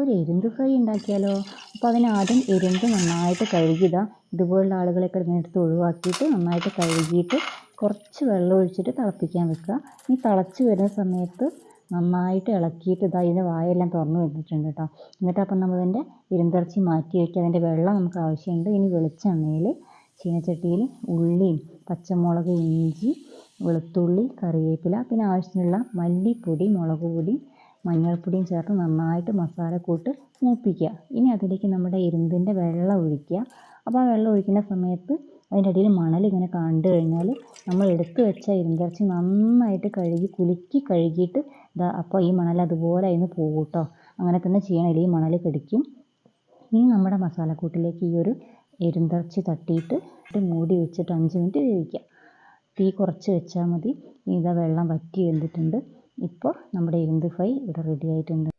ഒരു എരുന്ത് ഫ്രൈ ഉണ്ടാക്കിയാലോ? അപ്പോൾ അതിന് ആദ്യം എരുന്ത് നന്നായിട്ട് കഴുകിയതാ ഇതുപോലുള്ള ആളുകളൊക്കെ എടുത്ത് ഒഴിവാക്കിയിട്ട് നന്നായിട്ട് കഴുകിയിട്ട് കുറച്ച് വെള്ളം ഒഴിച്ചിട്ട് തിളപ്പിക്കാൻ വെക്കുക. ഈ തിളച്ച് വരുന്ന സമയത്ത് നന്നായിട്ട് ഇളക്കിയിട്ട് ഇതിൻ്റെ വായെല്ലാം തുറന്ന് വന്നിട്ടുണ്ട് കേട്ടോ. എന്നിട്ട് അപ്പം നമ്മളതിൻ്റെ എരുന്തിറച്ചി മാറ്റി വയ്ക്കുക. അതിൻ്റെ വെള്ളം നമുക്ക് ആവശ്യമുണ്ട്. ഇനി വെളിച്ചെണ്ണയിൽ ചീനച്ചട്ടിയിൽ ഉള്ളിയും പച്ചമുളക്, ഇഞ്ചി, വെളുത്തുള്ളി, കറിവേപ്പില, പിന്നെ ആവശ്യത്തിനുള്ള മല്ലിപ്പൊടി, മുളക് പൊടി, മഞ്ഞൾപ്പൊടിയും ചേർത്ത് നന്നായിട്ട് മസാലക്കൂട്ട് മൂപ്പിക്കുക. ഇനി അതിലേക്ക് നമ്മുടെ എരുന്തിൻ്റെ വെള്ളം ഒഴിക്കുക. അപ്പോൾ ആ വെള്ളം ഒഴിക്കുന്ന സമയത്ത് അതിൻ്റെ അടിയിൽ മണലിങ്ങനെ കണ്ടു കഴിഞ്ഞാൽ നമ്മൾ എടുത്ത് വെച്ച എരുന്തിറച്ചി നന്നായിട്ട് കഴുകി കുലുക്കി കഴുകിയിട്ട് അപ്പോൾ ഈ മണൽ അതുപോലെ അതിന് പോകും കേട്ടോ. അങ്ങനെ തന്നെ ചെയ്യണം, ഈ മണൽ കടിക്കും. ഇനി നമ്മുടെ മസാലക്കൂട്ടിലേക്ക് ഈ ഒരു എരുന്തിറച്ചി തട്ടിയിട്ട് മൂടി വെച്ചിട്ട് 5 മിനിറ്റ് വേവിക്കുക. തീ കുറച്ച് വെച്ചാൽ മതി. വെള്ളം വറ്റി വെന്തിട്ടുണ്ട്. ഇപ്പോൾ നമ്മുടെ എരുന്ത് ഫ്രൈ ഇവിടെ റെഡി ആയിട്ടുണ്ട്.